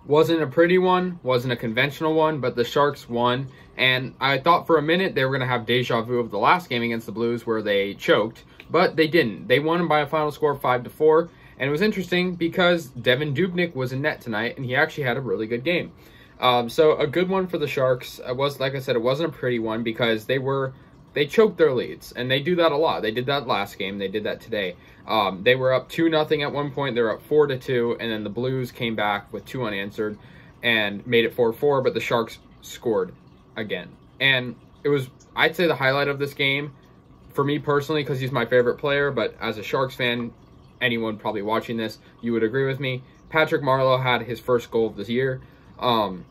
Wasn't a pretty one, wasn't a conventional one, but the Sharks won. And I thought for a minute they were going to have deja vu of the last game against the Blues where they choked, but they didn't. They won by a final score of 5-4. And it was interesting because Devin Dubnyk was in net tonight, and he actually had a really good game. So a good one for the Sharks. It was, like I said, it wasn't a pretty one because they choked their leads, and they do that a lot. They did that last game. They did that today. They were up 2-0 at one point. They were up 4-2, and then the Blues came back with 2 unanswered and made it 4-4, but the Sharks scored again. And it was, I'd say, the highlight of this game for me personally because he's my favorite player, but as a Sharks fan, anyone probably watching this, you would agree with me. Patrick Marleau had his first goal of this year. And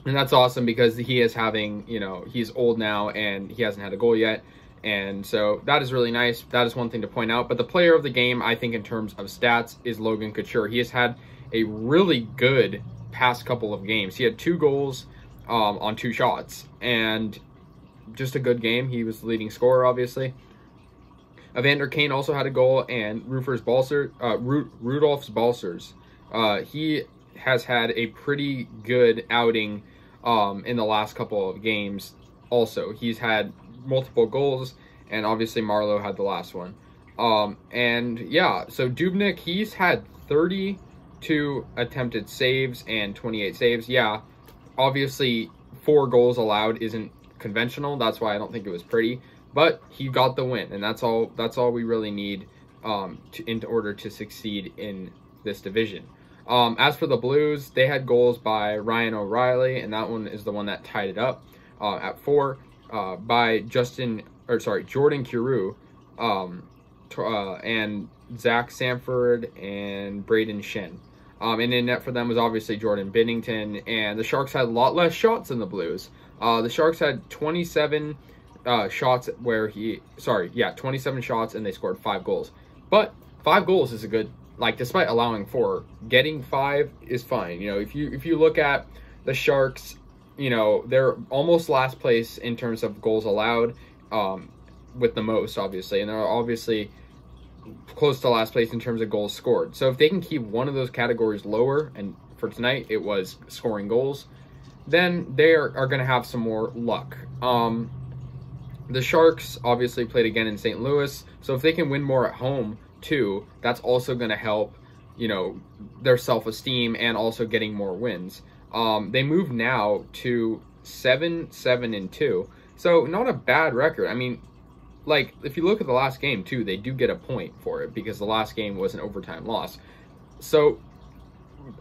that's awesome because he is having, he's old now and he hasn't had a goal yet. And so that is really nice. That is one thing to point out. But the player of the game, I think in terms of stats, is Logan Couture. He has had a really good past couple of games. He had 2 goals on 2 shots. And just a good game. He was the leading scorer, obviously. Evander Kane also had a goal, and Rudolph's Balsers. He has had a pretty good outing in the last couple of games also. He's had multiple goals, and obviously Marleau had the last one. And yeah, so Dubnyk, he's had 32 attempted saves and 28 saves. Yeah, obviously 4 goals allowed isn't conventional. That's why I don't think it was pretty. But he got the win, and that's all we really need in order to succeed in this division. As for the Blues, they had goals by Ryan O'Reilly, and that one is the one that tied it up at 4, by Jordan Carew, and Zach Sanford and Braden Shen. And in net for them was obviously Jordan Binnington, and the Sharks had a lot less shots than the Blues. The Sharks had 27 shots 27 shots, and they scored 5 goals. But 5 goals is a good, despite allowing 4, getting 5 is fine. If you look at the Sharks, they're almost last place in terms of goals allowed, with the most, obviously, and they're obviously close to last place in terms of goals scored. So if they can keep one of those categories lower, and for tonight it was scoring goals, then they are going to have some more luck. The Sharks obviously played again in St. Louis, so if they can win more at home too, that's also going to help, their self-esteem and also getting more wins. They move now to 7-7-2, so not a bad record. I mean, if you look at the last game too, they do get a point for it because the last game was an overtime loss. So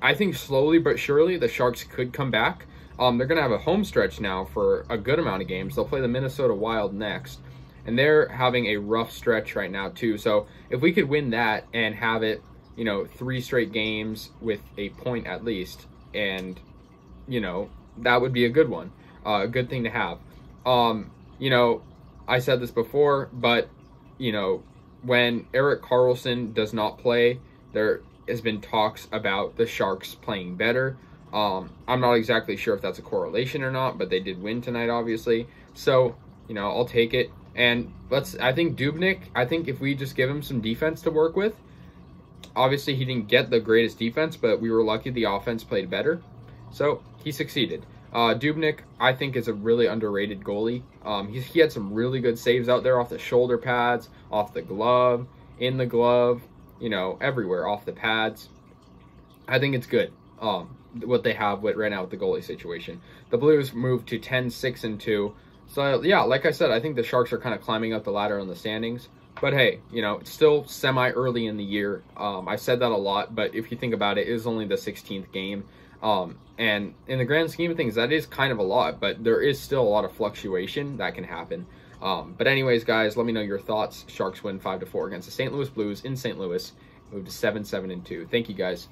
I think slowly but surely the Sharks could come back. They're going to have a home stretch now for a good amount of games. They'll play the Minnesota Wild next, and they're having a rough stretch right now too. So if we could win that and have it, 3 straight games with a point at least, and, that would be a good one, a good thing to have. I said this before, but, when Erik Karlsson does not play, there has been talks about the Sharks playing better. I'm not exactly sure if that's a correlation or not, but they did win tonight, obviously. So, I'll take it. And I think Dubnyk, if we just give him some defense to work with, obviously he didn't get the greatest defense, but we were lucky the offense played better. So he succeeded. Dubnyk, I think, is a really underrated goalie. He had some really good saves out there off the shoulder pads, off the glove, in the glove, everywhere, off the pads. I think it's good. What they have right now with the goalie situation. The Blues moved to 10-6-2. So yeah, like I said, I think the Sharks are kind of climbing up the ladder on the standings. But hey, it's still semi-early in the year. I said that a lot, but if you think about it, it is only the 16th game. And in the grand scheme of things, that is kind of a lot, but there is still a lot of fluctuation that can happen. But anyways, guys, let me know your thoughts. Sharks win 5-4 against the St. Louis Blues in St. Louis. Move to 7-7-2. Thank you, guys.